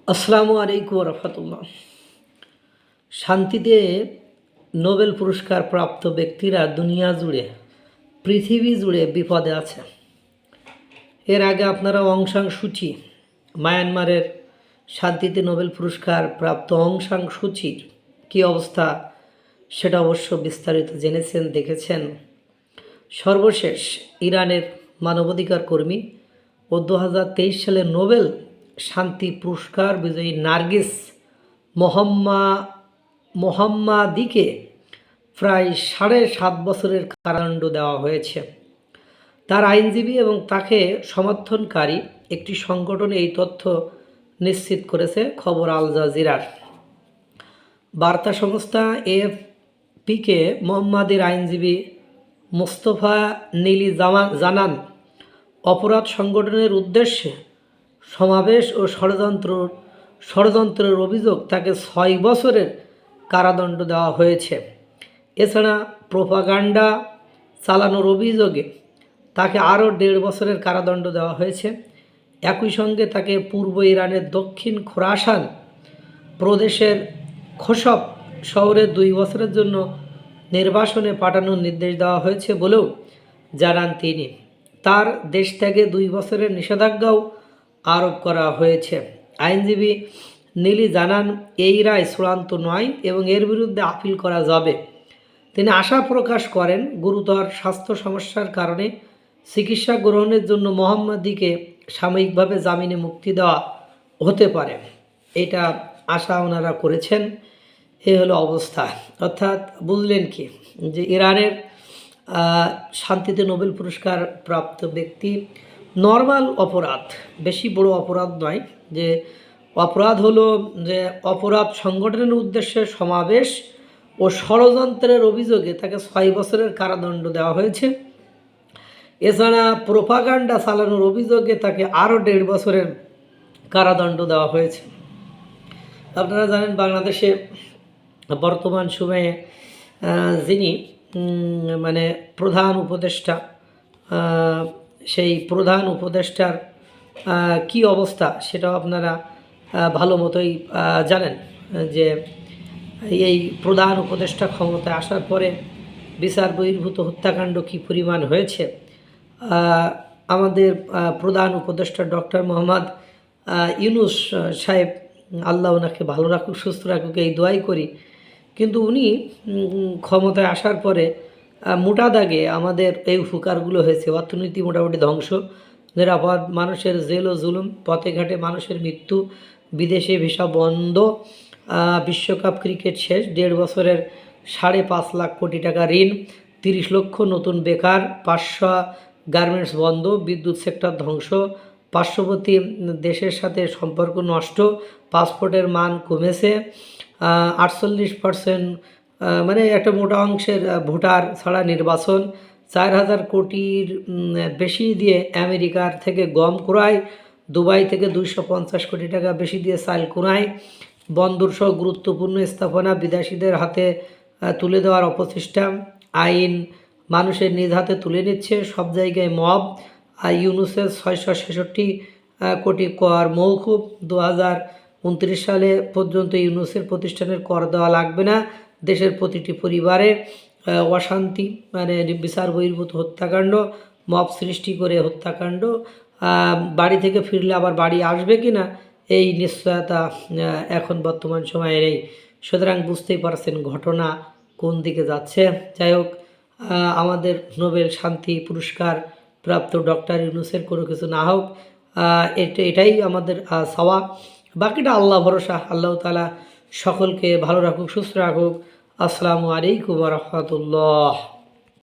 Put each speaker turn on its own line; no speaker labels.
আসসালামু আলাইকুম রহমতুল্লাহ। শান্তিতে নোবেল পুরস্কার প্রাপ্ত ব্যক্তিরা দুনিয়া জুড়ে, পৃথিবী জুড়ে বিপদে আছে। এর আগে আপনারা অং সান সুচি, মায়ানমারের শান্তিতে নোবেল পুরস্কার প্রাপ্ত অং সান সুচির কী অবস্থা সেটা অবশ্য বিস্তারিত জেনেছেন, দেখেছেন। সর্বশেষ ইরানের মানবাধিকার কর্মী ও 2023 সালে নোবেল শান্তি পুরস্কার বিজয়ী নার্গিস মোহাম্মাদিকে প্রায় 7.5 বছরের কারাদণ্ড দেওয়া হয়েছে। তার আইনজীবী এবং তাকে সমর্থনকারী একটি সংগঠন এই তথ্য নিশ্চিত করেছে খবর আল জাজিরার। বার্তা সংস্থা এএফপিকে মোহাম্মাদির আইনজীবী মোস্তফা নীলি জানান, অপরাধ সংগঠনের উদ্দেশ্যে সমাবেশ ও ষড়যন্ত্রের অভিযোগ তাকে 6 বছরের কারাদণ্ড দেওয়া হয়েছে। এছাড়া প্রোপাগান্ডা চালানোর অভিযোগে তাকে আরও 1.5 বছরের কারাদণ্ড দেওয়া হয়েছে। একই সঙ্গে তাকে পূর্ব ইরানের দক্ষিণ খোরাসান প্রদেশের খোসব শহরে 2 বছরের জন্য নির্বাসনে পাঠানোর নির্দেশ দেওয়া হয়েছে বলেও জানান তিনি। তার দেশ ত্যাগে 2 বছরের নিষেধাজ্ঞাও আরোপ করা হয়েছে। আইনজীবী নীলি জানান, এই রায় চূড়ান্ত নয় এবং এর বিরুদ্ধে আপিল করা যাবে। তিনি আশা প্রকাশ করেন, গুরুতর স্বাস্থ্য সমস্যার কারণে চিকিৎসা গ্রহণের জন্য মোহাম্মদীকে সাময়িকভাবে জামিনে মুক্তি দেওয়া হতে পারে। এটা আশা ওনারা করেছেন। এ হলো অবস্থা। অর্থাৎ বুঝলেন কি, যে ইরানের শান্তিতে নোবেল পুরস্কার প্রাপ্ত ব্যক্তি নর্মাল অপরাধ, বেশি বড় অপরাধ নয়, যে অপরাধ হলো যে অপরাধ সংগঠনের উদ্দেশ্যে সমাবেশ ও ষড়যন্ত্রের অভিযোগে তাকে 6 বছরের কারাদণ্ড দেওয়া হয়েছে। এছাড়া প্রোপাগান্ডা চালানোর অভিযোগে তাকে আরও 1.5 বছরের কারাদণ্ড দেওয়া হয়েছে। আপনারা জানেন, বাংলাদেশে বর্তমান সময়ে যিনি প্রধান উপদেষ্টা, সেই প্রধান উপদেষ্টার কি অবস্থা সেটাও আপনারা ভালো মতোই জানেন, যে এই প্রধান উপদেষ্টা ক্ষমতায় আসার পরে বিচার বহির্ভূত হত্যাকাণ্ড কী পরিমাণ হয়েছে। আমাদের প্রধান উপদেষ্টা ডক্টর মোহাম্মদ ইউনূস সাহেব, আল্লাহ ওনাকে ভালো রাখুক, সুস্থ রাখুক, এই দোয়াই করি। কিন্তু উনি ক্ষমতায় আসার পরে মোটা দাগে আমাদের এই উপকারগুলো হয়েছে। অর্থনীতি মোটামুটি ধ্বংস, নিরাপদ, মানুষের জেল ও জুলুম, পথে ঘাটে মানুষের মৃত্যু, বিদেশে ভিসা বন্ধ, বিশ্বকাপ ক্রিকেট শেষ, 1.5 বছরের 5.5 লাখ কোটি টাকা ঋণ, 30 লক্ষ নতুন বেকার, 500 গার্মেন্টস বন্ধ, বিদ্যুৎ সেক্টর ধ্বংস, পার্শ্ববর্তী দেশের সাথে সম্পর্ক নষ্ট, পাসপোর্টের মান কমেছে, 48% একটা মোটা অংশের ভোটার ছাড়া নির্বাচন, 4,000 কোটির বেশি দিয়ে আমেরিকার থেকে গম ক্রয়, দুবাই থেকে 250 কোটি টাকা বেশি দিয়ে চাল ক্রয়, বন্দরসহ গুরুত্বপূর্ণ স্থাপনা বিদেশিদের হাতে তুলে দেওয়ার অপচেষ্টা, আইন মানুষের নিজ হাতে তুলে নিচ্ছে, সব জায়গায় মব, ইউনূসের 666 কোটি কর মওকুফ, 2029 সালে পর্যন্ত ইউনূসের প্রতিষ্ঠানের কর দেওয়া লাগবে না, দেশের প্রতিটি পরিবারে অশান্তি, বিচার বহির্ভূত হত্যাকাণ্ড, মব সৃষ্টি করে হত্যাকাণ্ড, বাড়ি থেকে ফিরলে আবার বাড়ি আসবে কি না এই নিশ্চয়তা এখন বর্তমান সময়ে নেই। সুতরাং বুঝতেই পারছেন ঘটনা কোন দিকে যাচ্ছে। যাই হোক, আমাদের নোবেল শান্তি পুরস্কার প্রাপ্ত ডক্টর ইউনূসের কোনো কিছু না হোক, এটাই আমাদের চাওয়া। বাকিটা আল্লাহ ভরসা। আল্লাহ তাআলা সকলকে ভালো রাখুক, সুস্থ রাখুক। আসসালামু আলাইকুম ওয়া রাহমাতুল্লাহ।